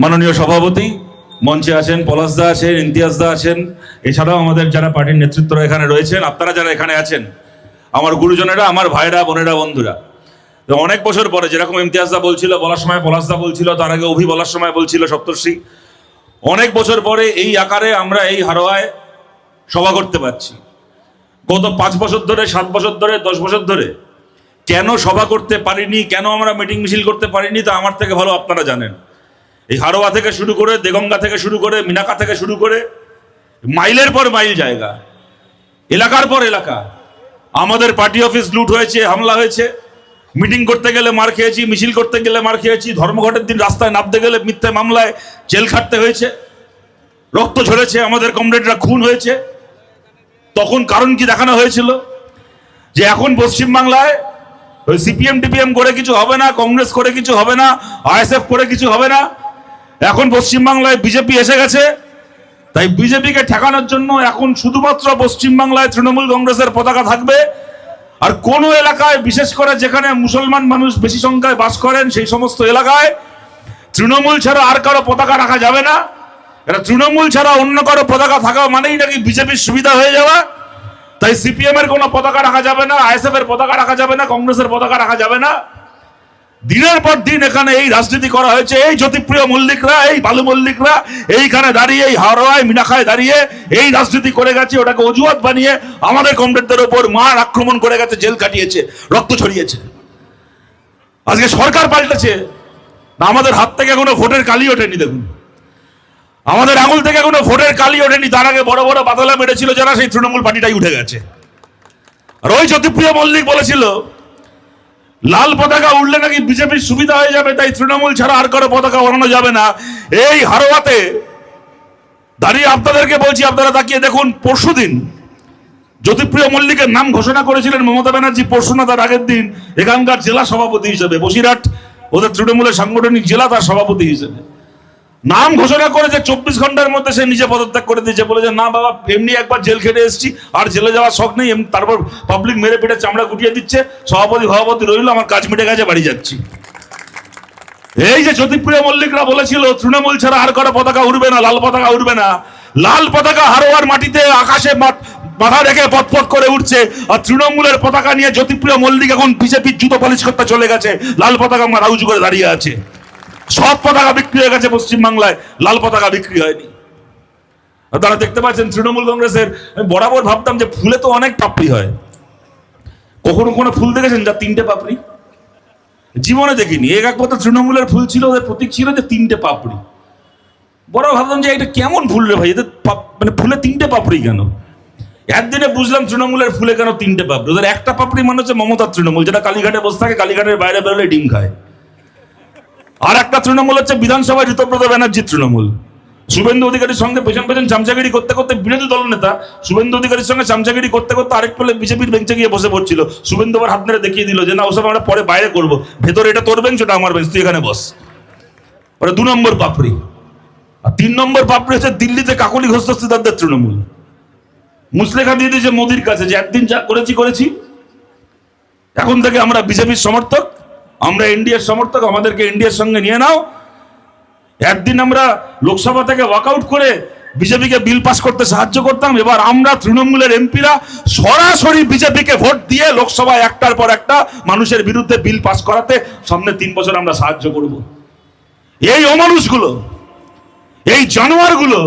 মাননীয় সভাপতি মঞ্চে আছেন, পলাশদা আছেন, ইমতিয়াজদা আছেন, এছাড়াও আমাদের যারা পার্টির নেতৃত্বরা এখানে রয়েছেন, আপনারা যারা এখানে আছেন, আমার গুরুজনেরা, আমার ভাইরা, বোনেরা, বন্ধুরা। তো অনেক বছর পরে, যেরকম ইমতিয়াজদা বলছিল বলার সময়, পলাশদা বলছিল, তার আগে অভি বলার সময় বলছিল, সপ্তর্ষি, অনেক বছর পরে এই আকারে আমরা এই হারোয়ায় সভা করতে পারছি। গত 5 বছর ধরে, 7 বছর ধরে, 10 বছর ধরে কেন সভা করতে পারিনি, কেন আমরা মিটিং মিছিল করতে পারিনি, তা আমার থেকে ভালো আপনারা জানেন। এই হারোয়া থেকে শুরু করে, দেগঙ্গা থেকে শুরু করে, মিনাকা থেকে শুরু করে, মাইলের পর মাইল জায়গা, এলাকার পর এলাকা আমাদের পার্টি অফিস লুট হয়েছে, হামলা হয়েছে। মিটিং করতে গেলে মার খেয়েছি, মিছিল করতে গেলে মার খেয়েছি, ধর্মঘটের দিন রাস্তায় নামতে গেলে মিথ্যে মামলায় জেল খাটতে হয়েছে, রক্ত ঝরেছে, আমাদের কমরেডরা খুন হয়েছে। তখন কারণ কি দেখানো হয়েছিল? যে এখন পশ্চিমবাংলায় ওই সিপিএম টিপিএম করে কিছু হবে না, কংগ্রেস করে কিছু হবে না, আইএসএফ করে কিছু হবে না, এখন পশ্চিমবাংলায় বিজেপি এসে গেছে। তাই বিজেপিকে ঠেকানোর জন্য এখন শুধুমাত্র পশ্চিমবাংলায় তৃণমূল কংগ্রেসের পতাকা থাকবে। আর কোন এলাকায়, বিশেষ করে যেখানে মুসলমান মানুষ বেশি সংখ্যায় বাস করেন, সেই সমস্ত এলাকায় তৃণমূল ছাড়া আর কারো পতাকা রাখা যাবে না। এটা তৃণমূল ছাড়া অন্য কারো পতাকা থাকা মানেই নাকি বিজেপির সুবিধা হয়ে যাওয়া। তাই সিপিএম এর কোনো পতাকা রাখা যাবে না, আইএসএফ এর পতাকা রাখা যাবে না, কংগ্রেসের পতাকা রাখা যাবে না। দিনের পর দিন এখানে এই রাজনীতি করা হয়েছে। এই জ্যোতিপ্রিয় মল্লিকরা, এই বালু মল্লিকরা এইখানে দাঁড়িয়ে, এই হাওড়ায় মিনাখায় দাঁড়িয়ে এই রাজনীতি করে গেছে। ওটাকে অজুহাত বানিয়ে আমাদের কমরেডদের উপর মার আক্রমণ করে গেছে, জেল কাটিয়েছে, রক্ত ছড়িয়েছে। আজকে সরকার পাল্টেছে না, আমাদের হাত থেকে কোনো ভোটের কালি ওঠেনি। দেখুন, আমাদের আঙুল থেকে কোনো ভোটের কালি ওঠেনি। তার আগে বড় বড় বাদলা মেরেছিল যারা, সেই তৃণমূল পার্টিটাই উঠে গেছে। আর ওই জ্যোতিপ্রিয় মল্লিক বলেছিল লাল পতাকা উঠলে নাকি বিজেপির সুবিধা হয়ে যাবে, তাই তৃণমূল ছাড়া আর কারো পতাকা ওড়ানো যাবে না। এই হারোয়াতে দাঁড়িয়ে আপনাদেরকে বলছি, আপনারা তাকিয়ে দেখুন, পরশুদিন জ্যোতিপ্রিয় মল্লিকের নাম ঘোষণা করেছিলেন মমতা ব্যানার্জি, পরশু না তার আগের দিন, এখানকার জেলা সভাপতি হিসেবে। বসিরহাট ওদের তৃণমূলের সাংগঠনিক জেলা, তার সভাপতি হিসেবে নাম ঘোষণা করেছে। 24 ঘন্টার মধ্যে সে নিজে পদত্যাগ করে দিয়েছে, বলে যে না বাবা, এমনি একবার জেল খেটে এসেছি, আর জেলে যাওয়ার শখ নেই। তারপর পাবলিক মেরে পেটে চামড়া গুটিয়ে দিচ্ছে, সভাপতি রইল, আমার কাজ মিটে গেছে, বাড়ি যাচ্ছি। এই যে জ্যোতিপ্রিয় মল্লিকরা বলেছিল তৃণমূল ছাড়া আর কারো পতাকা উড়বে না, লাল পতাকা উড়বে না, লাল পতাকা হারোয়ার মাটিতে আকাশে মাথা রেখে পথ করে উঠছে। আর তৃণমূলের পতাকা নিয়ে জ্যোতিপ্রিয় মল্লিক এখন বিজেপির জুতো পালিশ করতে চলে গেছে, লাল পতাকা মাথা উঁচু করে দাঁড়িয়ে আছে। সব পতাকা বিক্রি হয়ে গেছে পশ্চিমবাংলায়, লাল পতাকা বিক্রি হয়নি। তারা দেখতে পাচ্ছেন তৃণমূল কংগ্রেসের, আমি বরাবর ভাবতাম যে ফুলে তো অনেক পাপড়ি হয়, কখনো কোনো ফুল দেখেছেন যা 3টে পাপড়ি? জীবনে দেখিনি। একমাত্র তৃণমূলের ফুল ছিল, ওদের প্রতীক ছিল যে 3টে পাপড়ি। বড় ভাবতাম যে এটা কেমন ফুল রে ভাই, এদের মানে ফুলে 3টে পাপড়ি কেন? একদিনে বুঝলাম তৃণমূলের ফুলে কেন 3টে পাপড়ি। ওদের একটা পাপড়ি মানে হচ্ছে মমতার তৃণমূল, যেটা কালীঘাটে বসে থাকে, কালীঘাটের বাইরে বেরোলে ডিম খায়। আর একটা তৃণমূল হচ্ছে বিধানসভায় ঋতব্রত ব্যানার্জির তৃণমূল। শুভেন্দু অধিকারীর সঙ্গে পেছন পেছন চামচাগিরি করতে করতে, বিরোধী দলনেতা শুভেন্দু অধিকারীর সঙ্গে চামচাগিরি করতে করতে আরেক পেলে বিজেপির বেঞ্চে গিয়ে বসে পড়ছিল। শুভেন্দু আবার হাত ধরে দেখিয়ে দিল যে না, ওসব আমরা পরে বাইরে করবো, ভেতরে এটা তোর বেঞ্চ, ওটা আমার বেঞ্চ, তুই এখানে বস। ওটা 2 নম্বর পাপড়ি। আর 3 নম্বর পাপড়ি হচ্ছে দিল্লিতে কাকলি ঘোষদস্তিদারদের তৃণমূল। মুসলেখা দিয়ে দিয়েছে মোদির কাছে যে একদিন যা করেছি, এখন থেকে আমরা বিজেপির সমর্থক, আমরা এনডিএর সমর্থক, আমাদেরকে এনডিএর সঙ্গে নিয়ে নাও। একদিন আমরা লোকসভা থেকে ওয়াকআউট করে বিজেপিকে বিল পাস করতে সাহায্য করতাম, এবার আমরা তৃণমূলের এমপিরা সরাসরি বিজেপিকে ভোট দিয়ে লোকসভায় একটার পর একটা মানুষের বিরুদ্ধে বিল পাস করাতে সামনে 3 বছর আমরা সাহায্য করব। এই অমানুষগুলো, এই জানোয়ারগুলো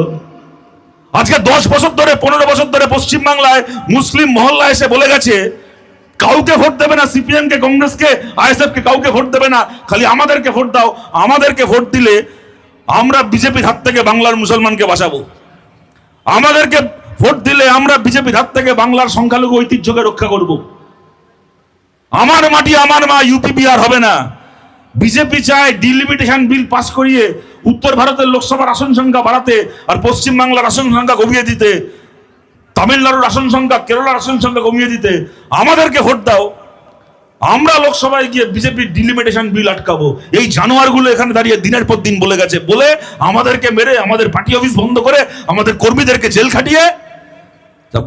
আজকে 10 বছর ধরে, 15 বছর ধরে পশ্চিমবাংলায় মুসলিম মহল্লা এসে বলে গেছে কাউকে ভোট দেবে না, সিপিএম কে, কংগ্রেসকে, আইএসএফ কে কাউকে ভোট দেবে না, খালি আমাদেরকে ভোট দাও। আমাদেরকে ভোট দিলে আমরা বিজেপির হাত থেকে বাংলার মুসলমানকে বাঁচাবো। আমাদেরকে ভোট দিলে আমরা বিজেপির হাত থেকে বাংলার সংখ্যালঘু ঐতিহ্যকে রক্ষা করব। আমার মাটি আমার মা, ইউপি বিহার হবে না। বিজেপি চায় ডিলিমিটেশন বিল পাস করিয়ে উত্তর ভারতের লোকসভার আসন সংখ্যা বাড়াতে, আর পশ্চিম বাংলার আসন সংখ্যা কমিয়ে দিতে, তামিলনাড়ুর আসন সংখ্যা, কেরালার আসন সংখ্যা কমিয়ে দিতে। আমাদেরকে ভোট দাও, আমরা লোকসভায় গিয়ে বিজেপির ডিলিমিটেশন বিল আটকাবো। এই জানোয়ারগুলো এখানে দাঁড়িয়ে দিনের পর দিন বলে গেছে, বলে আমাদেরকে মেরে, আমাদের পার্টি অফিস বন্ধ করে, আমাদের কর্মীদেরকে জেল খাটিয়ে,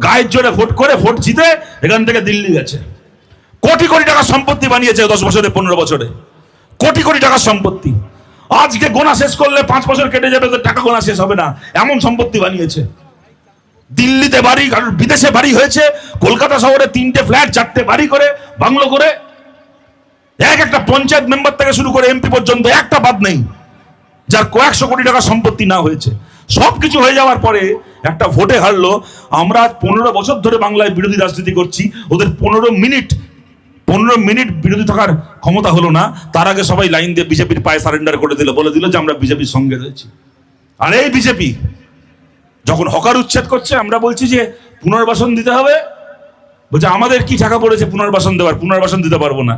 গায়ের জোরে ভোট করে, ভোট জিতে এখান থেকে দিল্লি গেছে। কোটি কোটি টাকার সম্পত্তি বানিয়েছে 10 বছরে, 15 বছরে, কোটি কোটি টাকার সম্পত্তি। আজকে গোনা শেষ করলে 5 বছর কেটে যাবে, তো টাকা গোনা শেষ হবে না, এমন সম্পত্তি বানিয়েছে। দিল্লিতে বাড়ি, কারণ বিদেশে বাড়ি হয়েছে, কলকাতা শহরে 3টে ফ্ল্যাট, 4টে বাড়ি করে, বাংলো করে, একটা পঞ্চায়েত মেম্বার থেকে শুরু করে এমপি পর্যন্ত একটা বাদ নেই যার কয়েকশো কোটি টাকা সম্পত্তি না হয়েছে। সবকিছু হয়ে যাওয়ার পরে একটা ভোটে হারলো। আমরা 15 বছর ধরে বাংলায় বিরোধী রাজনীতি করছি, ওদের 15 মিনিট বিরোধী থাকার ক্ষমতা হলো না, তার আগে সবাই লাইন দিয়ে বিজেপির পায়ে সারেন্ডার করে দিল, বলে দিল যে আমরা বিজেপির সঙ্গে রয়েছি। আর এই বিজেপি যখন হকার উচ্ছেদ করছে, আমরা বলছি যে পুনর্বাসন দিতে হবে, বলছে আমাদের কি টাকা পড়েছে পুনর্বাসন দেওয়ার, পুনর্বাসন দিতে পারবো না।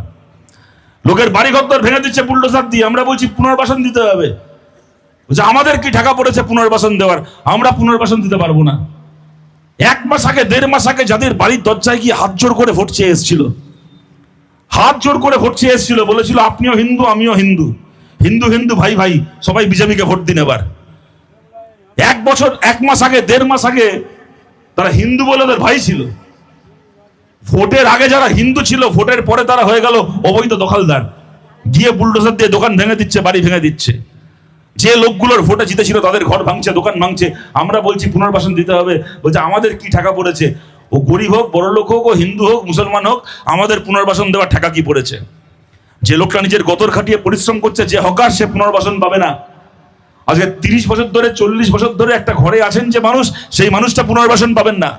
লোকের বাড়ি ঘর ভেঙে দিচ্ছে বুলডোজার দিয়ে, আমরা বলছি পুনর্বাসন দিতে হবে, বলছে আমাদের কি টাকা পড়েছে পুনর্বাসন দেওয়ার, আমরা পুনর্বাসন দিতে পারবো না। 1 মাস আগে 1.5 মাস আগে যাদের বাড়ির দরজায় গিয়ে হাত জোর করে ভোট চেয়ে এসেছিল, বলেছিল আপনিও হিন্দু আমিও হিন্দু, হিন্দু হিন্দু ভাই ভাই, সবাই বিজেপিকে ভোট দিন এবার। 1 মাস আগে 1.5 মাস আগে তারা হিন্দু বলে ওদের ভাই ছিল। ভোটের আগে যারা হিন্দু ছিল, ভোটের পরে তারা হয়ে গেল অবৈধ দখলদার, গিয়ে বুলডোজার দিয়ে দোকান ভেঙে দিচ্ছে, বাড়ি ভেঙে দিচ্ছে। যে লোকগুলোর ভোটে জিতেছিল তাদের ঘর ভাঙছে, দোকান ভাঙছে। আমরা বলছি পুনর্বাসন দিতে হবে, বলছে আমাদের কি টাকা পড়েছে, ও গরিব হোক বড় লোক হোক, ও হিন্দু হোক মুসলমান হোক, আমাদের পুনর্বাসন দেওয়ার টাকা কি পড়েছে। যে লোকটা নিজের গতর খাটিয়ে পরিশ্রম করছে, যে হকার, সে পুনর্বাসন পাবে না। আজকে 30 বছর ধরে 40 বছর ধরে একটা ঘরে আছেন যে মানুষ, সেই মানুষটা পুনর্বাসন পাবেন না।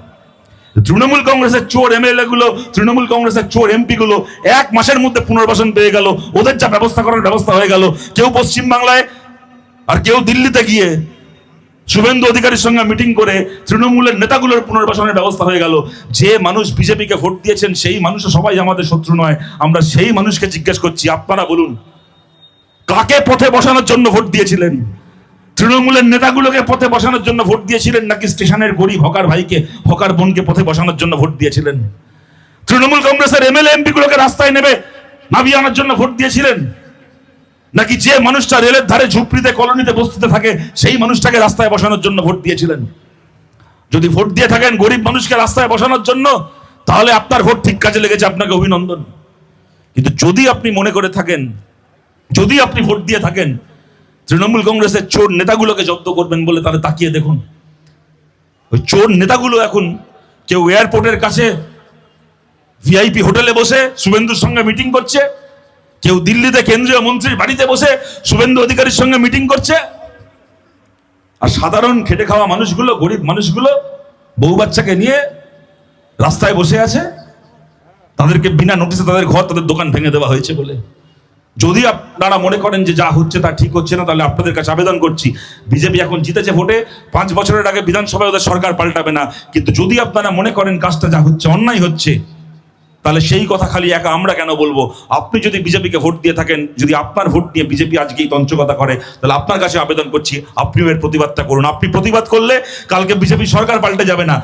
তৃণমূল কংগ্রেসের চোর এমএলএ গুলো, তৃণমূল কংগ্রেসের চোর এমপি গুলো 1 মাসের মধ্যে পুনর্বাসন পেয়ে গেল, ওদের যা ব্যবস্থা করার ব্যবস্থা হয়ে গেল। কেউ পশ্চিম বাংলায় আর কেউ দিল্লিতে গিয়ে শুভেন্দু অধিকারীর সঙ্গে মিটিং করে তৃণমূলের নেতাগুলোর পুনর্বাসনের ব্যবস্থা হয়ে গেল। যে মানুষ বিজেপিকে ভোট দিয়েছেন সেই মানুষ সবাই আমাদের শত্রু নয়। আমরা সেই মানুষকে জিজ্ঞেস করছি, আপনারা বলুন কাকে পথে বসানোর জন্য ভোট দিয়েছিলেন? তৃণমূলের নেতাগুলোকে পথে বসানোর জন্য ভোট দিয়েছিলেন, নাকি স্টেশনের গরিব হকার ভাইকে, হকার বোনকে পথে বসানোর জন্য ভোট দিয়েছিলেন? তৃণমূল কংগ্রেসের এমএলএ এমপি গুলোকে রাস্তায় নেবে নামিয়ে আনার জন্য ভোট দিয়েছিলেন, নাকি যে মানুষটা রেলের ধারে ঝুপড়িতে কলোনিতে বস্তিতে থাকে সেই মানুষটাকে রাস্তায় বসানোর জন্য ভোট দিয়েছিলেন? যদি ভোট দিয়ে থাকেন গরিব মানুষকে রাস্তায় বসানোর জন্য, তাহলে আপনার ভোট ঠিক কাজে লেগেছে, আপনাকে অভিনন্দন। কিন্তু যদি আপনি মনে করে থাকেন, যদি আপনি ভোট দিয়ে থাকেন তৃণমূল কংগ্রেসের চোর নেতাগুলোকে জব্দ করবেন বলে, তাহলে তাকিয়ে দেখুন ওই চোর নেতাগুলো এখন কেউ এয়ারপোর্টের কাছে ভিআইপি হোটেলে বসে শুভেন্দুর সঙ্গে মিটিং করছে, কেউ দিল্লিতে কেন্দ্রীয় মন্ত্রীর বাড়িতে বসে শুভেন্দু অধিকারীর সঙ্গে মিটিং করছে। আর সাধারণ খেটে খাওয়া মানুষগুলো, গরিব মানুষগুলো বউ বাচ্চাকে নিয়ে রাস্তায় বসে আছে, তাদেরকে বিনা নোটিসে তাদের ঘর, তাদের দোকান ভেঙে দেওয়া হয়েছে বলে। যদি আপনারা মনে করেন যে যা হচ্ছে তা ঠিক হচ্ছে না, তাহলে আপনাদের কাছে আবেদন করছি, বিজেপি এখন জিতেছে ভোটে, 5 বছরের আগে বিধানসভায় ওদের সরকার পাল্টাবে না। কিন্তু যদি আপনারা মনে করেন কাজটা যা হচ্ছে অন্যায় হচ্ছে, তাহলে সেই কথা খালি একা আমরা কেন বলবো? আপনি যদি বিজেপিকে ভোট দিয়ে থাকেন, যদি আপনার ভোট নিয়ে বিজেপি আজকে এই তঞ্চকতা করে, তাহলে আপনার কাছে আবেদন করছি আপনিও এর প্রতিবাদটা করুন। আপনি প্রতিবাদ করলে কালকে বিজেপি সরকার পাল্টে যাবে না।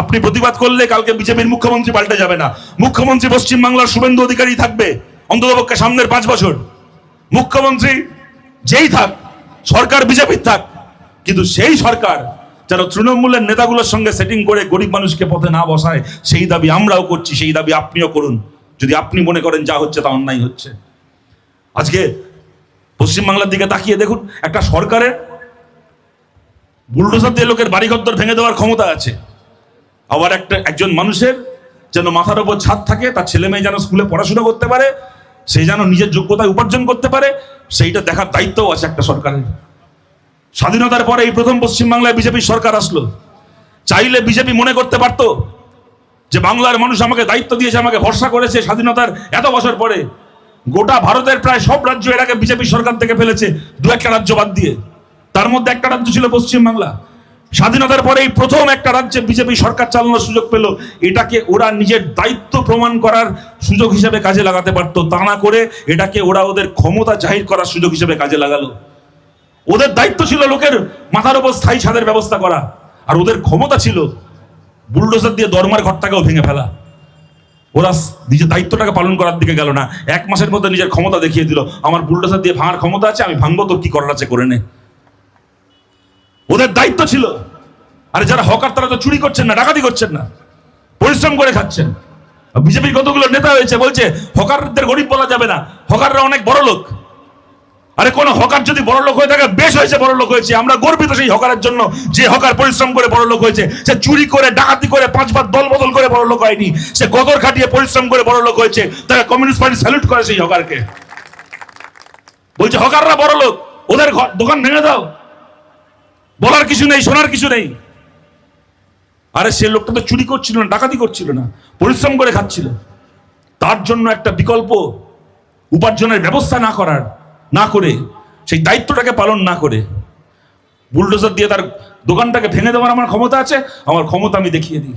আপনি প্রতিবাদ করলে কালকে বিজেপির মুখ্যমন্ত্রী পাল্টে যাবে না। মুখ্যমন্ত্রী পশ্চিমবাংলার শুভেন্দু অধিকারী থাকবে অন্ততপক্ষে সামনের 5 বছর। মুখ্যমন্ত্রী যেই থাক, সরকার বিজেপির থাক, কিন্তু সেই সরকার যারা তৃণমূলের নেতাগুলোর সঙ্গে সেটিং করে গরিব মানুষকে পথে না বসায়, সেই দাবি আমরাও করছি, সেই দাবি আপনিও করুন, যদি আপনি মনে করেন যা হচ্ছে তা অন্যায় হচ্ছে। আজকে পশ্চিমবাংলার দিকে তাকিয়ে দেখুন, একটা সরকারের বুলডোজার দিয়ে লোকের বাড়িঘর ভেঙে দেওয়ার ক্ষমতা আছে, আবার একজন মানুষের যেন মাথার উপর ছাদ থাকে, তার ছেলে মেয়ে যেন স্কুলে পড়াশোনা করতে পারে, সে যেন নিজের যোগ্যতায় উপার্জন করতে পারে, সেইটা দেখার দায়িত্বও আছে একটা সরকারের। স্বাধীনতার পরে এই প্রথম পশ্চিমবাংলায় বিজেপির সরকার আসলো। চাইলে বিজেপি মনে করতে পারত যে বাংলার মানুষ আমাকে দায়িত্ব দিয়েছে, আমাকে ভরসা করেছে, স্বাধীনতার এত বছর পরে গোটা ভারতের প্রায় সব রাজ্য এর আগে বিজেপি সরকার থেকে ফেলেছে, 2-1টা রাজ্য বাদ দিয়ে। তার মধ্যে একটা রাজ্য ছিল পশ্চিমবাংলা। স্বাধীনতার পরে এই প্রথম একটা রাজ্যে বিজেপি সরকার চালানোর সুযোগ পেল। এটাকে ওরা নিজের দায়িত্ব প্রমাণ করার সুযোগ হিসেবে কাজে লাগাতে পারতো, তা না করে এটাকে ওরা ওদের ক্ষমতা জাহির করার সুযোগ হিসেবে কাজে লাগালো। ওদের দায়িত্ব ছিল লোকের মাথার উপর স্থায়ী ছাদের ব্যবস্থা করা, আর ওদের ক্ষমতা ছিল বুলডোজার দিয়ে দরমার ঘরটাকেও ভেঙে ফেলা। ওরা নিজের দায়িত্বটাকে পালন করার দিকে গেল না, 1 মাসের মধ্যে নিজের ক্ষমতা দেখিয়ে দিল, আমার বুলডোজার দিয়ে ভাঙার ক্ষমতা আছে, আমি ভাঙবো, তোর কি করার আছে করে নে। ওদের দায়িত্ব ছিল। আরে যারা হকার তারা তো চুরি করছেন না, ডাকাতি করছেন না, পরিশ্রম করে খাচ্ছেন। বিজেপির কতগুলো নেতা হয়েছে বলছে হকারদের গরিব বলা যাবে না, হকাররা অনেক বড় লোক। আরে কোন হকার যদি বড় লোক হয়ে থাকে, বেশ হয়েছে বড় লোক হয়েছে, আমরা গর্বিত সেই হকারের জন্য যে হকার পরিশ্রম করে বড় লোক হয়েছে। সে চুরি করে, ডাকাতি করে, 5 বার দল বদল করে বড় লোক হয়নি, সে গদর খাটিয়ে পরিশ্রম করে বড় লোক হয়েছে। তারা কমিউনিস্ট পার্টি স্যালুট করে সেই হকারকে। বলছে হকাররা বড় লোক, ওদের দোকান ভেঙে দাও, বলার কিছু নেই, শোনার কিছু নেই। আরে সে লোকটা তো চুরি করছিল না, ডাকাতি করছিল না, পরিশ্রম করে খাচ্ছিল। তার জন্য একটা বিকল্প উপার্জনের ব্যবস্থা না করে সেই দায়িত্বটাকে পালন না করে বুলডোজার দিয়ে তার দোকানটাকে ভেঙে দেওয়ার আমার ক্ষমতা আছে, আমার ক্ষমতা আমি দেখিয়ে দিই।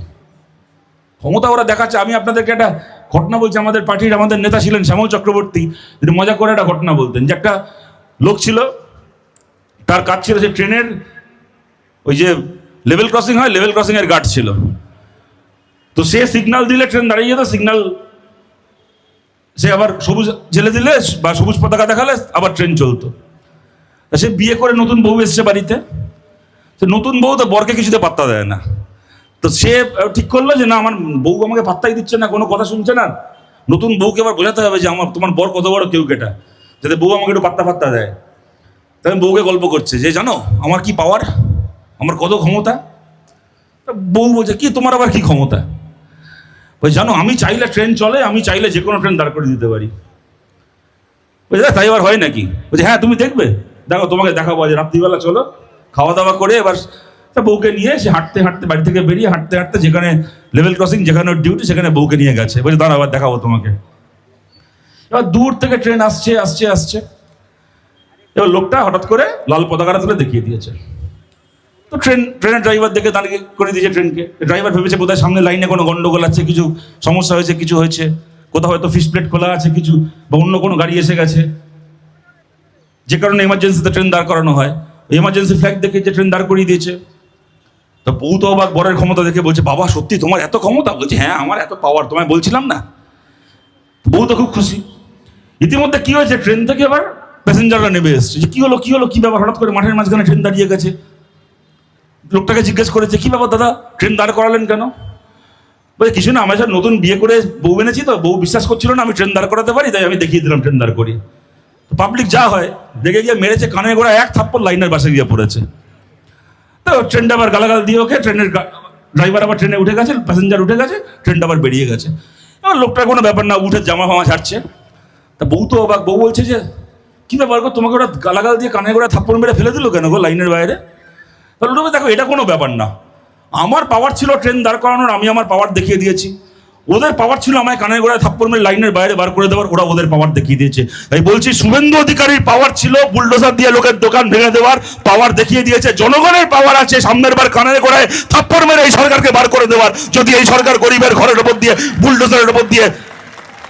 ক্ষমতা ওরা দেখাচ্ছে। আমি আপনাদেরকে একটা ঘটনা বলছি। আমাদের পার্টির আমাদের নেতা ছিলেন শ্যামল চক্রবর্তী, তিনি মজা করে একটা ঘটনা বলতেন যে একটা লোক ছিল, তার কাজ ছিল যে ট্রেনের ওই যে লেভেল ক্রসিং হয়, লেভেল ক্রসিং এর গার্ড ছিল। তো সে সিগন্যাল দিলে ট্রেন দাঁড়িয়ে যেত, সিগন্যাল সে আবার সবুজ জেলে দিলে বা সবুজ পতাকা দেখালে আবার ট্রেন চলতো। সে বিয়ে করে নতুন বউ এসছে বাড়িতে, তো নতুন বউ তো বরকে কিছুতে পাত্তা দেয় না। তো সে ঠিক করলো যে না, আমার বউ আমাকে পাত্তাই দিচ্ছে না, কোনো কথা শুনছে না, নতুন বউকে আবার বোঝাতে হবে যে তোমার বর কত বড় কেউ কেটা, যাতে বউ আমাকে একটু পাত্তা দেয়। তাই বউকে গল্প করছে যে জানো আমার কি পাওয়ার, আমার কত ক্ষমতা। বউ বলছে কি তোমার আবার কি ক্ষমতা? ওই জানো আমি চাইলে ট্রেন চলে, আমি চাইলে যে কোনো ট্রেন দাঁড় করে দিতে পারি। বুঝলে তাই আবার হয় নাকি? বলছে হ্যাঁ তুমি দেখবে, দেখো তোমাকে দেখাবো, যে রাত্রিবেলা চলো খাওয়া দাওয়া করে এবার বউকে নিয়ে সে হাঁটতে হাঁটতে বাড়ি থেকে বেরিয়ে হাঁটতে হাঁটতে যেখানে লেভেল ক্রসিং, যেখানে ডিউটি, সেখানে বউকে নিয়ে গেছে। বলছে দাঁড়া আবার দেখাবো তোমাকে। এবার দূর থেকে ট্রেন আসছে আসছে আসছে, এবার লোকটা হঠাৎ করে লাল পতাকাটা তুলে দেখিয়ে দিয়েছে। তো ট্রেনের ড্রাইভার দেখে দাঁড়িয়ে করে দিয়েছে ট্রেনকে। ড্রাইভার ভেবেছে বোধহয় সামনে লাইনে কোনো গন্ডগোল আছে, কিছু সমস্যা হয়েছে, কিছু হয়েছে, কোথাও হয়তো ফিস প্লেট খোলা আছে কিছু, বা অন্য কোনো গাড়ি এসে গেছে, যে কারণে এমার্জেন্সিতে ট্রেন দাঁড় করানো হয়। এমার্জেন্সি ফ্ল্যাগ দেখে যে ট্রেন দাঁড় করিয়ে দিয়েছে। তো বউ তো অবাক, বরের ক্ষমতা দেখে বলছে বাবা সত্যি তোমার এত ক্ষমতা? বলছে হ্যাঁ আমার এত পাওয়ার, তোমায় বলছিলাম না। বউ তো খুব খুশি। ইতিমধ্যে কি হয়েছে, ট্রেন থেকে এবার প্যাসেঞ্জাররা নেমে এসছে। যে কি হলো কি ব্যাপার, হঠাৎ করে মাঠের মাঝখানে ট্রেন দাঁড়িয়ে গেছে। লোকটাকে জিজ্ঞেস করেছে কি ব্যাপার দাদা, ট্রেন দাঁড় করালেন কেন? বলে কিছু না, আমার সাথে নতুন বিয়ে করে বউ এনেছি, তো বউ বিশ্বাস করছিল না আমি ট্রেন দাঁড় করাতে পারি, তাই আমি দেখিয়ে দিলাম ট্রেন দাঁড় করি। তো পাবলিক যা হয় দেখে গিয়ে মেরেছে কানে গোড়া এক থাপ্পড়, লাইনের বাসে গিয়ে পড়েছে। তো ট্রেনটা আবার গালাগাল দিয়ে ওকে, ট্রেনের ড্রাইভার আবার ট্রেনে উঠে গেছে, প্যাসেঞ্জার উঠে গেছে, ট্রেনটা আবার বেরিয়ে গেছে। এবার লোকটার কোনো ব্যাপার না, উঠে জামা ফামা ছাড়ছে। তা বউ তো অবাক, বউ বলছে যে কি ব্যাপার গো, তোমাকে ওরা গালাগাল দিয়ে কানে গোড়া থাপ্পড় মেরে ফেলে দিল কেন গো লাইনের বাইরে? তাহলে দেখো এটা কোনো ব্যাপার না, আমার পাওয়ার ছিল ট্রেন দাঁড় করানোর, আমি আমার পাওয়ার দেখিয়ে দিয়েছি। ওদের পাওয়ার ছিল আমায় কানের গোড়ায় থাপ্পড় মেরে লাইনের বাইরে বার করে দেওয়ার, ওরা ওদের পাওয়ার দেখিয়ে দিয়েছে। তাই বলছি শুভেন্দু অধিকারীর পাওয়ার ছিল বুলডোজার দিয়ে লোকের দোকান ভেঙে দেওয়ার, পাওয়ার দেখিয়ে দিয়েছে। জনগণের পাওয়ার আছে সামনের বার কানের গোড়ায় থাপ্পড় মেরে এই সরকারকে বার করে দেওয়ার। যদি এই সরকার গরিবের ঘরের ওপর দিয়ে বুলডোজারের ওপর দিয়ে,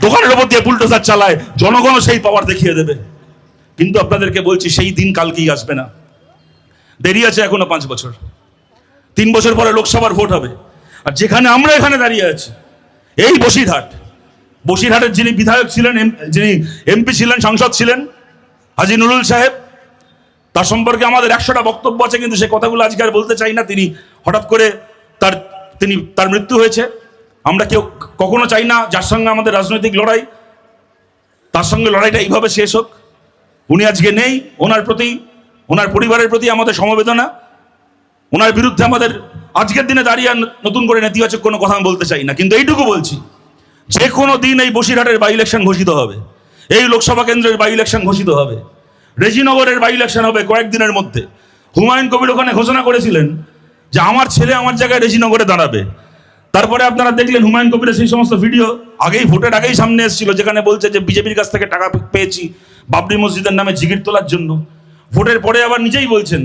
দোকানের ওপর দিয়ে বুলডোজার চালায়, জনগণও সেই পাওয়ার দেখিয়ে দেবে। কিন্তু আপনাদেরকে বলছি সেই দিন কালকেই আসবে না, দেরি আছে এখনো 5 বছর। 3 বছর পরে লোকসভার ভোট হবে। আর যেখানে আমরা এখানে দাঁড়িয়ে আছি, এই বসিরহাটের যিনি বিধায়ক ছিলেন, যিনি এমপি ছিলেন, সাংসদ ছিলেন, হাজী নুরুল সাহেব, তার সম্পর্কে আমাদের 100টা বক্তব্য আছে, কিন্তু সে কথাগুলো আজকে আর বলতে চাই না। তিনি হঠাৎ করে তার মৃত্যু হয়েছে। আমরা কেউ কখনো চাই না যার সঙ্গে আমাদের রাজনৈতিক লড়াই, তার সঙ্গে লড়াইটা এইভাবে শেষ হোক। উনি আজকে নেই, ওনার প্রতি, ওনার পরিবারের প্রতি আমাদের সমবেদনা। ওনার বিরুদ্ধে আমাদের আজকের দিনে দাঁড়িয়ে নতুন করে নেতিবাচক কোনো কথা আমি বলতে চাই না, কিন্তু এইটুকু বলছি, যে কোনো দিন এই বসিরহাটের বাই ইলেকশন ঘোষিত হবে, এই লোকসভা কেন্দ্রের বাই ইলেকশন ঘোষিত হবে, রেজিনগরের বাই ইলেকশন হবে কয়েকদিনের মধ্যে। হুমায়ুন কবির ওখানে ঘোষণা করেছিলেন যে আমার ছেলে আমার জায়গায় রেজিনগরে দাঁড়াবে। তারপরে আপনারা দেখলেন হুমায়ুন কবিরের সেই সমস্ত ভিডিও ভোটের আগেই সামনে এসেছিল, যেখানে বলছে যে বিজেপির কাছ থেকে টাকা পেয়েছি বাবরি মসজিদের নামে জিগির তোলার জন্য। ভোটের পরে আবার নিজেই বলছেন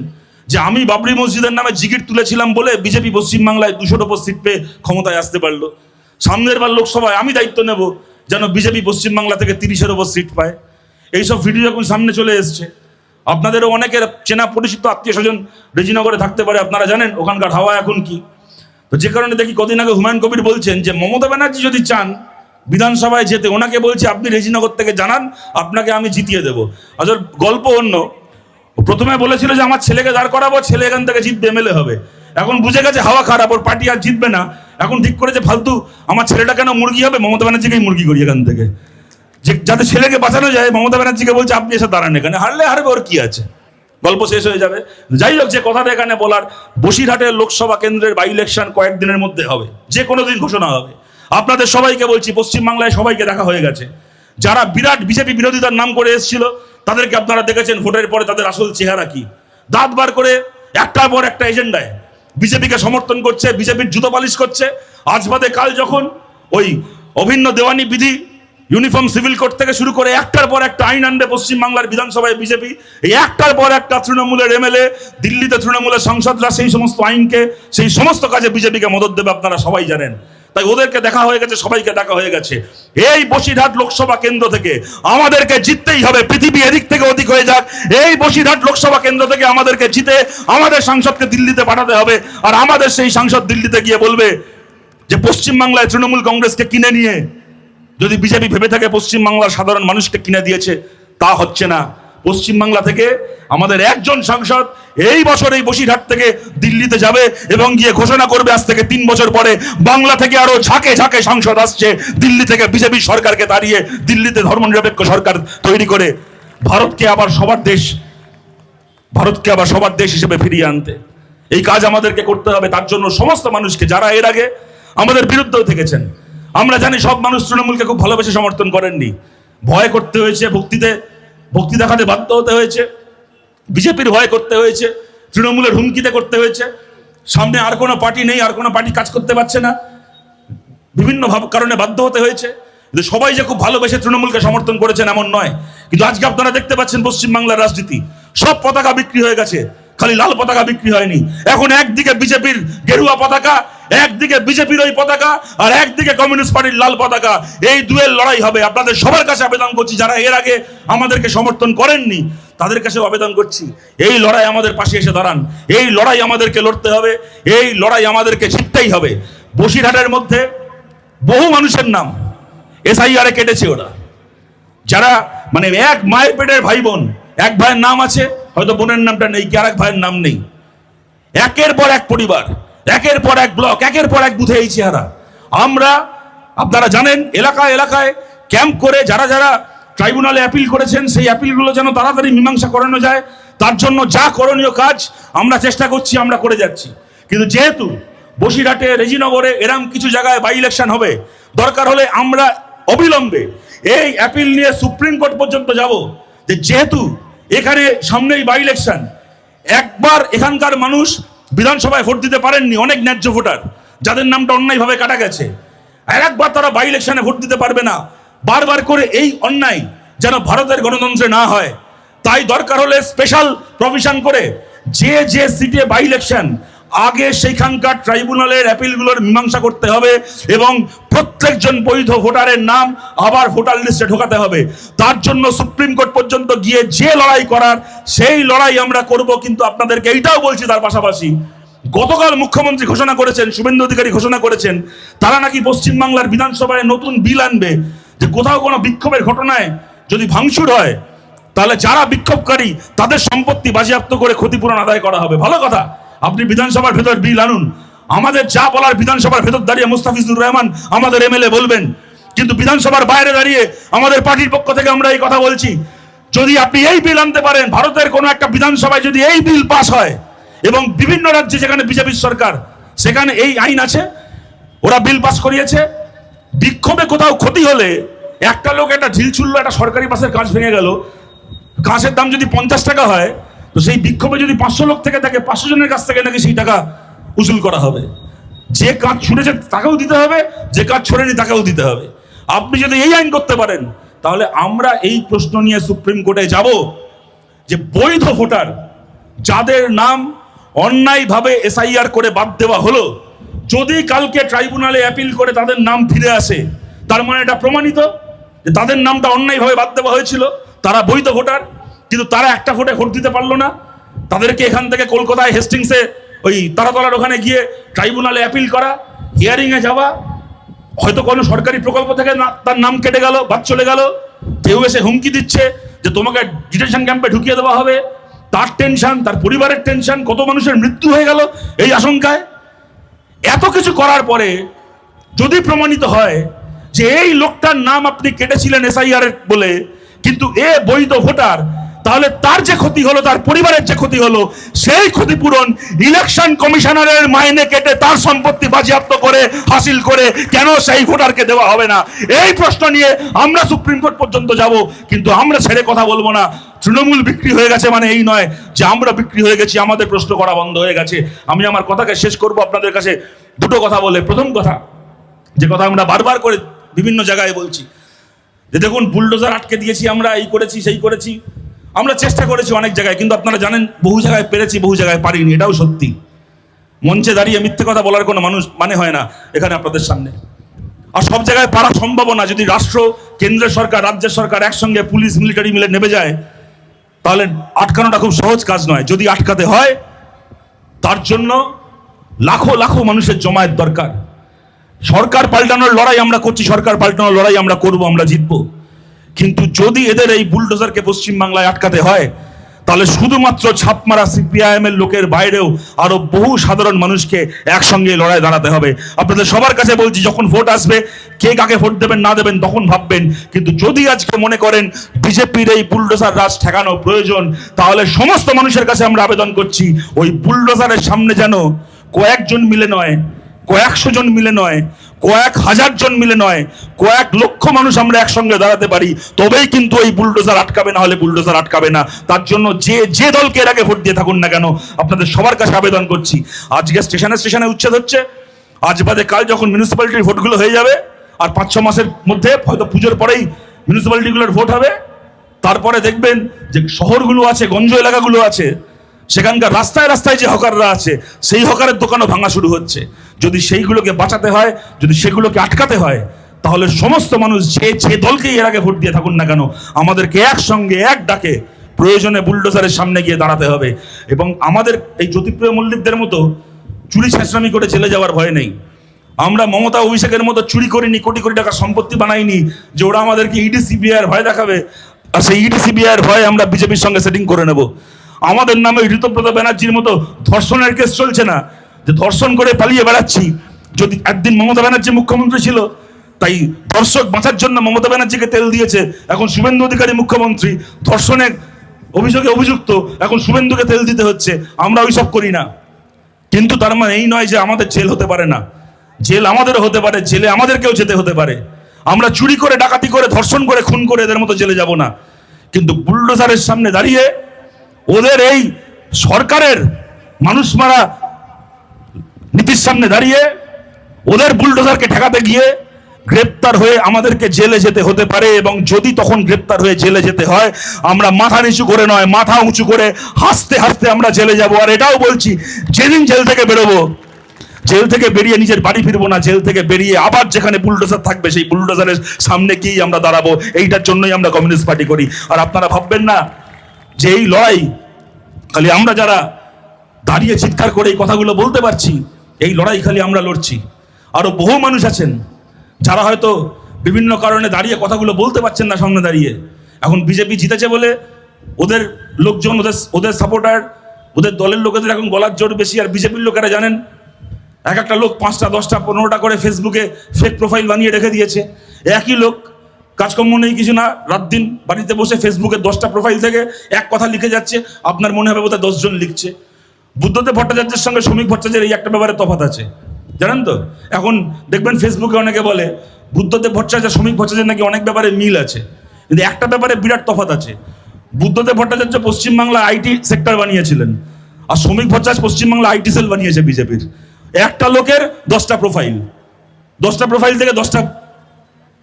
যে আমি বাবরি মসজিদের নামে জিগির তুলেছিলাম বলে বিজেপি পশ্চিমবাংলায় 200-র উপর সিট পেয়ে ক্ষমতায় আসতে পারলো। সামনের বার লোকসভায় আমি দায়িত্ব নেব যেন বিজেপি পশ্চিমবাংলা থেকে 30-এর উপর সিট পায়। এইসব ভিডিও এখন সামনে চলে এসছে। আপনাদেরও অনেকের চেনা পরিচিত আত্মীয় স্বজন রেজিনগরে থাকতে পারে, আপনারা জানেন ওখানকার হাওয়া এখন কি। তো যে কারণে দেখি কদিন আগে হুমায়ুন কবির বলছেন যে মমতা ব্যানার্জি যদি চান বিধানসভায় যেতে, ওনাকে বলছি আপনি রেজিনগর থেকে জানান, আপনাকে আমি জিতিয়ে দেবো। আসলে গল্প অন্য। প্রথমে বলেছিল যে আমার ছেলেকে দাঁড় করাবো, ছেলে এখান থেকে জিতবে, এমএলএ হবে। এখন বুঝে গেছে হাওয়া খারাপ, ওর পার্টি আর জিতবে না। এখন ঠিক করেছে ফালতু আমার ছেলেটা কেন মুরগি হবে, মমতা ব্যানার্জিকেই মুরগি করি এখান থেকে। যে যাতে ছেলেকে বাঁচানো যায়, মমতা ব্যানার্জিকে বলছে আপনি এসে দাঁড়ান এখানে, হারলে হারবে, ওর কি আছে, গল্প শেষ হয়ে যাবে। যাই হোক, যে কথাটা এখানে বলার, বসিরহাটের লোকসভা কেন্দ্রের বাই ইলেকশন কয়েকদিনের মধ্যে হবে, যে কোনো দিন ঘোষণা হবে। আপনাদের সবাইকে বলছি, পশ্চিমবাংলায় সবাইকে দেখা হয়ে গেছে। যারা বিরাট বিজেপি বিরোধিতার নাম করে এসেছিল তাদেরকে আপনারা দেখেছেন ভোটের পরে তাদের আসল চেহারা কি। দাঁত বার করে একটার পর একটা এজেন্ডায় বিজেপিকে সমর্থন করছে, বিজেপির জুতো পালিশ করছে। আজ বাদে কাল যখন ওই অভিন্ন দেওয়ানি বিধি, ইউনিফর্ম সিভিল কোড থেকে শুরু করে একটার পর একটা আইন আনবে পশ্চিমবাংলার বিধানসভায় বিজেপি, এই একটার পর একটা তৃণমূলের এমএলএ, দিল্লিতে তৃণমূলের সাংসদরা সেই সমস্ত আইনকে, সেই সমস্ত কাজে বিজেপিকে মদত দেবে, আপনারা সবাই জানেন। তাই ওদেরকে দেখা হয়ে গেছে, সবাইকে দেখা হয়ে গেছে। এই বসিরহাট লোকসভা কেন্দ্র থেকে আমাদেরকে জিততেই হবে, পৃথিবী এদিক থেকে ওদিক হয়ে যাক, এই বসিরহাট লোকসভা কেন্দ্র থেকে আমাদেরকে জিতে আমাদের সাংসদকে দিল্লিতে পাঠাতে হবে। আর আমাদের সেই সাংসদ দিল্লিতে গিয়ে বলবে যে পশ্চিমবাংলায় তৃণমূল কংগ্রেসকে কিনে নিয়ে, যদি বিজেপি ভেবে থাকে পশ্চিমবাংলার সাধারণ মানুষকে কিনে দিয়েছে, তা হচ্ছে না। পশ্চিমবাংলা থেকে আমাদের একজন সাংসদ এই বছর এই বসিরহাট থেকে দিল্লিতে যাবে এবং গিয়ে ঘোষণা করবে আজ থেকে 3 বছর পরে বাংলা থেকে আরো ঝাঁকে ঝাঁকে সাংসদ আসছে দিল্লি থেকে, বিজেপি সরকারকে তাড়িয়ে দিল্লিতে ধর্মনিরপেক্ষ সরকার তৈরি করে ভারতকে আবার সবার দেশ হিসেবে ফিরিয়ে আনতে। এই কাজ আমাদেরকে করতে হবে। তার জন্য সমস্ত মানুষকে, যারা এর আগে আমাদের বিরুদ্ধেও থেকেছেন, আমরা জানি সব মানুষ তৃণমূলকে খুব ভালোবেসে সমর্থন করেননি, ভয় করতে হয়েছে, ভক্তি দেখাতে বাধ্য হতে হয়েছে, বিজেপির ভয় করতে হয়েছে, তৃণমূলের হুমকিতে করতে হয়েছে। সামনে আর কোনো পার্টি নেই, আর কোনো পার্টি কাজ করতে পারছে না, বিভিন্ন কারণে বাধ্য হতে হয়েছে। কিন্তু সবাই যে খুব ভালোবেসে তৃণমূলকে সমর্থন করেছেন এমন নয়। কিন্তু আজকে আপনারা দেখতে পাচ্ছেন পশ্চিমবাংলার রাজনীতি, সব পতাকা বিক্রি হয়ে গেছে, খালি লাল পতাকা বিক্রি হয়নি। এখন একদিকে বিজেপির গেরুয়া পতাকা, একদিকে বিজেপির ওই পতাকা, আর একদিকে কমিউনিস্ট পার্টির লাল পতাকা। এই দুয়ের লড়াই হবে। আপনাদের সবার কাছে আবেদন করছি, যারা এর আগে আমাদেরকে সমর্থন করেননি তাদের কাছে আবেদন করছি, এই লড়াই আমাদের পাশে এসে দাঁড়ান। এই লড়াই আমাদেরকে লড়তে হবে, এই লড়াই আমাদেরকে জিততেই হবে। বসিরহাটের মধ্যে বহু মানুষের নাম এসআইআর এ কেটেছে ওরা, যারা মানে এক মায়ের পেটের ভাই বোন, এক ভাইয়ের নাম আছে, হয়তো বোনের নামটা নেই, কি আর এক ভাইয়ের নাম নেই। একের পর এক পরিবার, একের পর এক ব্লক, একের পর এক বুথে এই চেহারা। আপনারা জানেন, এলাকায় এলাকায় ক্যাম্প করে যারা যারা ট্রাইব্যুনালে অ্যাপিল করেছেন, সেই অ্যাপিলগুলো যেন তাড়াতাড়ি মীমাংসা করানো যায়, তার জন্য যা করণীয় কাজ আমরা চেষ্টা করছি, আমরা করে যাচ্ছি। কিন্তু যেহেতু বসিরহাটে, রেজিনগরে এরম কিছু জায়গায় বাই ইলেকশন হবে, দরকার হলে আমরা অবিলম্বে এই অ্যাপিল নিয়ে সুপ্রিম কোর্ট পর্যন্ত যাব। যেহেতু এখানে সামনেই বাই ইলেকশন, একবার এখানকার মানুষ বিধানসভায় ভোট দিতে পারেননি, অনেক ন্যায্য ভোটার যাদের নামটা অন্যায়ভাবে কাটা গেছে, আর একবার তারা বাই ইলেকশনে ভোট দিতে পারবে না। বারবার করে এই অন্যায় যেন ভারতের গণতন্ত্রে না হয়, তাই দরকার হলে স্পেশাল প্রভিশন করে যে যে সিটে বাই ইলেকশন, আগে সেইখানকার ট্রাইব্যুনালের অ্যাপিলগুলোর মীমাংসা করতে হবে এবং প্রত্যেকজন বৈধ ভোটারের নাম আবার ভোটার লিস্টে ঢোকাতে হবে। তার জন্য সুপ্রিম কোর্ট পর্যন্ত গিয়ে যে লড়াই করার, সেই লড়াই আমরা করব। কিন্তু আপনাদেরকে এইটাও বলছি, তার পাশাপাশি গতকাল মুখ্যমন্ত্রী ঘোষণা করেছেন, শুভেন্দু অধিকারী ঘোষণা করেছেন, তারা নাকি পশ্চিমবাংলার বিধানসভায় নতুন বিল আনবে, যে কোথাও কোনো বিক্ষোভের ঘটনায় যদি ভাঙচুর হয়, তাহলে যারা বিক্ষোভকারী তাদের সম্পত্তি বাজেয়াপ্ত করে ক্ষতিপূরণ আদায় করা হবে। ভালো কথা, আপনি বিধানসভার ভেতর বিল আনুন, আমাদের যা বলার বিধানসভার ভেতর দাঁড়িয়ে মুস্তাফিজুর রহমান আমাদের এমএলএ বলবেন। কিন্তু বিধানসভার বাইরে দাঁড়িয়ে আমাদের পার্টির পক্ষ থেকে আমরা এই কথা বলছি, যদি আপনি এই বিল আনতে পারেন, ভারতের কোনো একটা বিধানসভায় যদি এই বিল পাস হয়, এবং বিভিন্ন রাজ্যে যেখানে বিজেপির সরকার, সেখানে এই আইন আছে, ওরা বিল পাস করিয়েছে, বিক্ষোভে কোথাও ক্ষতি হলে, একটা লোক একটা ঢিল ছুড়লো, একটা সরকারি বাসের কাঁচ ভেঙে গেল, কাঁচের দাম যদি 50 টাকা হয়, তো সেই বিক্ষোভে যদি 500 লোক থেকে থাকে, 500 জনের কাছ থেকে নাকি সেই টাকা উসুল করা হবে। যে কাজ ছুড়েছে তাকেও দিতে হবে, যে কাজ ছড়েনি তাকেও দিতে হবে। আপনি যদি এই আইন করতে পারেন, তাহলে আমরা এই প্রশ্ন নিয়ে সুপ্রিম কোর্টে যাব, যে বৈধ ভোটার যাদের নাম অন্যায়ভাবে এসআইআর করে বাদ দেওয়া হলো, যদি কালকে ট্রাইব্যুনালে অ্যাপিল করে তাদের নাম ফিরে আসে, তার মানে এটা প্রমাণিত যে তাদের নামটা অন্যায়ভাবে বাদ দেওয়া হয়েছিল, তারা বৈধ ভোটার, কিন্তু তারা একটা ভোট দিতে পারলো না। তাদেরকে এখান থেকে কলকাতায় হেস্টিংসে ওই তারাতলার ওখানে গিয়ে ট্রাইব্যুনালে অ্যাপিল করা, হিয়ারিংয়ে যাওয়া, হয়তো কোনো সরকারি প্রকল্প থেকে তার নাম কেটে গেল, বাদ চলে গেল, কেউ এসে হুমকি দিচ্ছে যে তোমাকে ডিটেনশন ক্যাম্পে ঢুকিয়ে দেওয়া হবে, তার টেনশন, তার পরিবারের টেনশন, কত মানুষের মৃত্যু হয়ে গেল এই আশঙ্কায়। এত কিছু করার পরে যদি প্রমাণিত হয় যে যে এই লোকটার নাম আপনি কেটেছিলেন এসআইআর বলে, কিন্তু এ বৈধ ভোটার, তাহলে তার যে ক্ষতি হলো, তার পরিবারের যে ক্ষতি হলো, সেই ক্ষতিপূরণ ইলেকশন কমিশনারের মাইনে কেটে তার সম্পত্তি বাজেয়াপ্ত করে হাসিল করে কেন সেই ভোটারকে দেওয়া হবে না? এই প্রশ্ন নিয়ে আমরা সুপ্রিম কোর্ট পর্যন্ত যাব, কিন্তু আমরা ছেড়ে কথা বলবো না। তৃণমূল বিক্রি হয়ে গেছে মানে এই নয় যে আমরা বিক্রি হয়ে গেছি, আমাদের প্রশ্ন করা বন্ধ হয়ে গেছে। আমি আমার কথাকে শেষ করব আপনাদের কাছে দুটো কথা বলে। প্রথম কথা, যে কথা আমরা বারবার করে বিভিন্ন জায়গায় বলছি, যে দেখুন বুলডোজার আটকে দিয়েছি, আমরা এই করেছি সেই করেছি, আমরা চেষ্টা করেছি অনেক জায়গায়, কিন্তু আপনারা জানেন বহু জায়গায় পেরেছি, বহু জায়গায় পারিনি, এটাও সত্যি। মঞ্চে দাঁড়িয়ে মিথ্যে কথা বলার কোনো মানুষ মানে হয় না এখানে আপনাদের সামনে। আর সব জায়গায় পারা সম্ভব না। যদি রাষ্ট্র, কেন্দ্রের সরকার, রাজ্যের সরকার একসঙ্গে পুলিশ মিলিটারি মিলে নেমে যায়, তাহলে আটকানোটা খুব সহজ কাজ নয়। যদি আটকাতে হয়, তার জন্য লাখো লাখো মানুষের জমায়েত দরকার। সরকার পাল্টানোর লড়াই আমরা করছি, সরকার পাল্টানোর লড়াই আমরা করব, আমরা জিতবো। কিন্তু যদি এদের এই বুলডোজারকে পশ্চিমবাংলায় আটকাতে হয়, তাহলে শুধুমাত্র ছাপমারা সিপিআইএম এর লোকের বাইরেও আরো বহু সাধারণ মানুষকে একসঙ্গে লড়াই দাঁড়াতে হবে। আপনাদের সবার কাছে বলছি, যখন ভোট আসবে, কে কাকে ভোট দেবেন না দেবেন তখন ভাববেন, কিন্তু যদি আজকে মনে করেন বিজেপির এই বুলডোজার রাজ ঠেকানো প্রয়োজন, তাহলে সমস্ত মানুষের কাছে আমরা আবেদন করছি, ওই বুলডোজারের সামনে যেন কয়েকজন মিলে নয়, কয়েকশো জন মিলে নয়, কয়েক হাজার জন মিলে নয়, কয়েক লক্ষ মানুষ আমরা একসঙ্গে দাঁড়াতে পারি, তবেই কিন্তু এই বুলডোজার আটকাবে, না হলে বুলডোজার আটকাবে না। তার জন্য যে দলকে এর আগে ভোট দিয়ে থাকুন না কেন, আপনাদের সবার কাছে আবেদন করছি, আজকে স্টেশনে স্টেশনে উচ্ছেদ হচ্ছে, আজ বাদে কাল যখন মিউনিসিপ্যালিটির ভোটগুলো হয়ে যাবে, আর 5-6 মাসের মধ্যে হয়তো পুজোর পরেই মিউনিসিপ্যালিটিগুলোর ভোট হবে, তারপরে দেখবেন যে শহরগুলো আছে, গঞ্জ এলাকাগুলো আছে, সেখানকার রাস্তায় রাস্তায় যে হকাররা আছে, সেই হকারের দোকানও ভাঙা শুরু হচ্ছে। যদি সেইগুলোকে বাঁচাতে হয়, যদি সেগুলোকে আটকাতে হয়, তাহলে সমস্ত মানুষ যে দলকেই এর আগে ভোট দিয়ে থাকুন না কেন, আমাদেরকে একসঙ্গে এক ডাকে প্রয়োজনে বুলডোজারের সামনে গিয়ে দাঁড়াতে হবে। এবং আমাদের এই জ্যোতিপ্রিয় মল্লিকদের মতো চুরি ছেঁচড়ামি করে জেলে যাওয়ার ভয় নেই। আমরা মমতা অভিষেকের মতো চুরি করিনি, কোটি কোটি টাকা সম্পত্তি বানাইনি যে ওরা আমাদেরকে ইডি সিবিআইয়ের ভয় দেখাবে, আর সেই ইডি সিবিআইয়ের ভয়ে আমরা বিজেপির সঙ্গে সেটিং করে নেব। আমাদের নামে ঋতব্রত ব্যানার্জির মতো ধর্ষণের কেস চলছে না, যে ধর্ষণ করে পালিয়ে বেড়াচ্ছি। যদি একদিন মমতা ব্যানার্জি মুখ্যমন্ত্রী ছিল, তাই ধর্ষক বাঁচার জন্য মমতা ব্যানার্জিকে তেল দিয়েছে, এখন শুভেন্দু অধিকারী মুখ্যমন্ত্রী, ধর্ষণের অভিযোগে অভিযুক্ত, এখন শুভেন্দুকে তেল দিতে হচ্ছে। আমরা ওইসব করি না, কিন্তু তার মানে এই নয় যে আমাদের জেল হতে পারে না। জেল আমাদেরও হতে পারে, জেলে আমাদেরকেও যেতে হতে পারে। আমরা চুরি করে, ডাকাতি করে, ধর্ষণ করে, খুন করে এদের মতো জেলে যাব না, কিন্তু বুলডোজারের সামনে দাঁড়িয়ে, ওদের এই সরকারের মানুষ মারা নীতির সামনে দাঁড়িয়ে, ওদের বুলডোজারকে ঠেকাতে গিয়ে গ্রেপ্তার হয়ে আমাদেরকে জেলে যেতে হতে পারে। এবং যদি তখন গ্রেপ্তার হয়ে জেলে যেতে হয়, আমরা মাথা নিচু করে নয়, মাথা উঁচু করে হাসতে হাসতে আমরা জেলে যাব। আর এটাও বলছি, যেদিন জেল থেকে বেরোবো, জেল থেকে বেরিয়ে নিজের বাড়ি ফিরবো না, জেল থেকে বেরিয়ে আবার যেখানে বুলডোজার থাকবে সেই বুলডোজারের সামনে গিয়ে আমরা দাঁড়াবো। এইটার জন্যই আমরা কমিউনিস্ট পার্টি করি। আর আপনারা ভাববেন না যে এই লড়াই খালি আমরা যারা দাঁড়িয়ে চিৎকার করে এই কথাগুলো বলতে পারছি, এই লড়াই খালি আমরা লড়ছি। আরো বহু মানুষ আছেন যারা হয়তো বিভিন্ন কারণে দাঁড়িয়ে কথাগুলো বলতে পারছেন না সামনে দাঁড়িয়ে। এখন বিজেপি জিতেছে বলে ওদের লোকজন, ওদের সাপোর্টার, ওদের দলের লোকেদের এখন গলার জোর বেশি। আর বিজেপির লোকেরা জানেন, এক একটা লোক 5টা 10টা 15টা করে ফেসবুকে ফেক প্রোফাইল বানিয়ে রেখে দিয়েছে। একই লোক, কাজকর্ম নেই কিছু না, রাত দিন বাড়িতে বসে ফেসবুকে 10টা প্রোফাইল থেকে এক কথা লিখে যাচ্ছে, আপনার মনে হবে বোধহয় 10 জন লিখছে। বুদ্ধদেব ভট্টাচার্যের সঙ্গে শ্রমিক ভট্টাচার্যের এই একটা ব্যাপারে তফাৎ আছে, জানেন তো? এখন দেখবেন ফেসবুকে অনেকে বলে বুদ্ধদেব ভট্টাচার্য শ্রমিক ভট্টাচার্য নাকি অনেক ব্যাপারে মিল আছে, কিন্তু একটা ব্যাপারে বিরাট তফাৎ আছে। বুদ্ধদেব ভট্টাচার্য পশ্চিমবাংলা আইটি সেক্টর বানিয়েছিলেন, আর শ্রমিক ভট্টাচার্য পশ্চিমবাংলা আইটি সেল বানিয়েছে বিজেপির। একটা লোকের 10টা প্রোফাইল, 10টা প্রোফাইল থেকে 10টা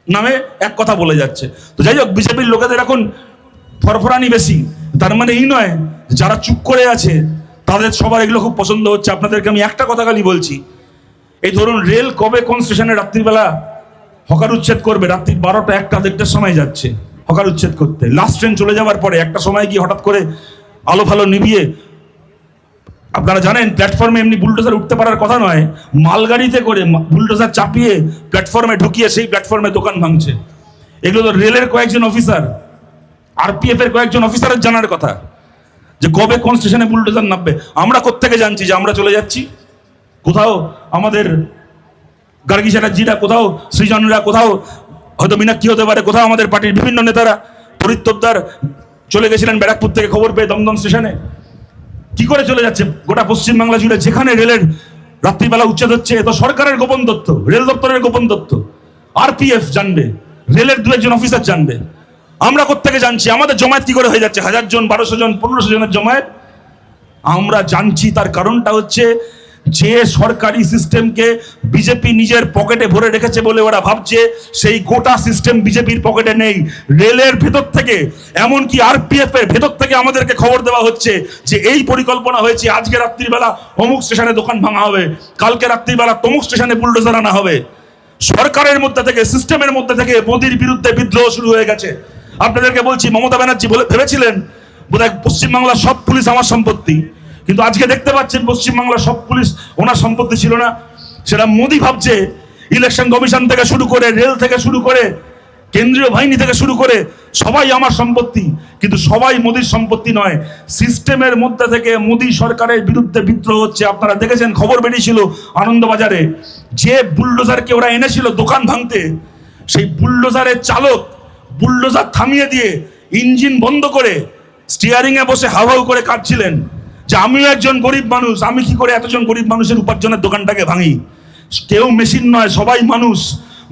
নামে এক কথা বলে যাচ্ছে। তো যাই হোক, বিজেপির লোকেদের এখন ফরফরানি বেশি। তার মানে এই নয় যারা চুপ করে আছে তাদের সবার এগুলো খুব পছন্দ হচ্ছে। আপনাদেরকে আমি একটা কথা খালি বলছি, এই ধরুন রেল কবে কোন স্টেশনে রাত্রিবেলা হকার উচ্ছেদ করবে? রাত্রি 12টা 1টা 1:30টার সময় যাচ্ছে হকার উচ্ছেদ করতে। লাস্ট ট্রেন চলে যাওয়ার পরে একটা সময় গিয়ে হঠাৎ করে আলো ফালো নিভিয়ে, আপনারা জানেন প্ল্যাটফর্মে এমনি বুলডোজার উঠতে পারার কথা নয়, মালগাড়িতে করে বুলডোজার চাপিয়ে প্ল্যাটফর্মে ঢুকিয়ে সেই প্ল্যাটফর্মে দোকান ভাঙছে। এগুলো তো রেলের কয়েকজন অফিসার, আরপিএফ এর কয়েকজন অফিসারের জানার কথা যে কবে কোন স্টেশনে বুলডোজার নামবে। আমরা কোত্থেকে জানছি যে আমরা চলে যাচ্ছি? কোথাও আমাদের গার্গী চ্যাটার্জিরা, কোথাও সৃজনরা, কোথাও হয়তো মীনাক্ষী হতে পারে, কোথাও আমাদের পার্টির বিভিন্ন নেতারা। ফরিদ তোপদার চলে গেছিলেন ব্যারাকপুর থেকে খবর পেয়ে দমদম স্টেশনে। কি করে চলে যাচ্ছে গোটা পশ্চিমবাংলা জুড়ে? যেখানে রেলের রাত্রিবেলা উচ্ছেদ হচ্ছে, এ তো সরকারের গোপন তথ্য, রেল দপ্তরের গোপন তথ্য। আরপিএফ জানবে, রেলের দু একজন অফিসার জানবে, আমরা কোত্থেকে জানছি? আমাদের জমায়েত কি করে হয়ে যাচ্ছে 1000 জন, 1200 জন, 1500 জনের জমায়েত? আমরা জানছি তার কারণটা হচ্ছে যে সরকারি সিস্টেমকে বিজেপি নিজের পকেটে ভরে রেখেছে বলে ওরা ভাবছে সেই গোটা সিস্টেম বিজেপির পকেটে নেই। রেলের ভেতর থেকে, এমনকি আরপিএফ এর ভেতর থেকে আমাদেরকে খবর দেওয়া হচ্ছে যে এই পরিকল্পনা হয়েছে, আজকে রাত্রিবেলা অমুক স্টেশনে দোকান ভাঙা হবে, কালকে রাত্রিবেলা তমুক স্টেশনে বুলডোজার আনা হবে। সরকারের মধ্যে থেকে, সিস্টেমের মধ্যে থেকে মোদির বিরুদ্ধে বিদ্রোহ শুরু হয়ে গেছে। আপনাদেরকে বলছি, মমতা ব্যানার্জি ভেবেছিলেন বোধহয় পশ্চিমবাংলার সব পুলিশ আমার সম্পত্তি, কিন্তু আজকে দেখতে পাচ্ছেন পশ্চিমবাংলার সব পুলিশ ওনার সম্পত্তি ছিল না। সেটা মোদি ভাবছে ইলেকশন কমিশন থেকে শুরু করে, রেল থেকে শুরু করে, কেন্দ্রীয় বাহিনী থেকে শুরু করে সবাই আমার সম্পত্তি, কিন্তু সবাই মোদির সম্পত্তি নয়। সিস্টেমের মধ্যে থেকে মোদি সরকারের বিরুদ্ধে বিদ্রোহ হচ্ছে। আপনারা দেখেছেন, খবর বেরিয়েছিল আনন্দবাজারে, যে বুলডোজারকে ওরা এনেছিল দোকান ভাঙতে, সেই বুলডোজারের চালক বুলডোজার থামিয়ে দিয়ে ইঞ্জিন বন্ধ করে স্টিয়ারিং এ বসে হাউ হাউ করে কাটছিলেন যে আমিও একজন গরিব মানুষ, আমি কি করে এতজন গরিব মানুষের উপার্জনের দোকানটাকে ভাঙি। কেউ মেশিন নয়, সবাই মানুষ।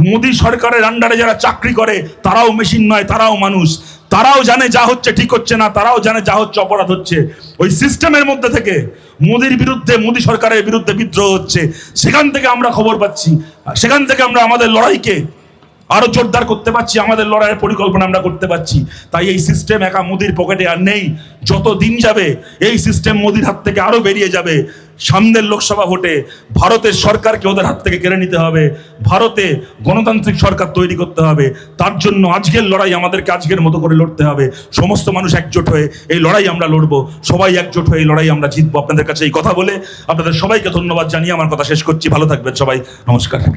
মোদী সরকারের আন্ডারে যারা চাকরি করে তারাও মেশিন নয়, তারাও মানুষ। তারাও জানে যা হচ্ছে ঠিক হচ্ছে না, তারাও জানে যা হচ্ছে অপরাধ হচ্ছে। ওই সিস্টেমের মধ্যে থেকে মোদির বিরুদ্ধে, মোদী সরকারের বিরুদ্ধে বিদ্রোহ হচ্ছে। সেখান থেকে আমরা খবর পাচ্ছি, সেখান থেকে আমরা আমাদের লড়াইকে আরো জোরদার করতে পারছি, আমাদের লড়াইয়ের পরিকল্পনা আমরা করতে পারছি। তাই এই সিস্টেম একা মোদির পকেটে আর নেই। যত দিন যাবে এই সিস্টেম মোদির হাত থেকে আরো বেরিয়ে যাবে। সামনের লোকসভা ভোটে ভারতের সরকারকে ওদের হাত থেকে কেড়ে নিতে হবে, ভারতে গণতান্ত্রিক সরকার তৈরি করতে হবে। তার জন্য আজকের লড়াই আমাদেরকে আজকের মতো করে লড়তে হবে। সমস্ত মানুষ একজোট হয়ে এই লড়াই আমরা লড়বো, সবাই একজোট হয়ে এই লড়াই আমরা জিতবো। আপনাদের কাছে এই কথা বলে আপনাদের সবাইকে ধন্যবাদ জানিয়ে আমার কথা শেষ করছি। ভালো থাকবেন সবাই, নমস্কার।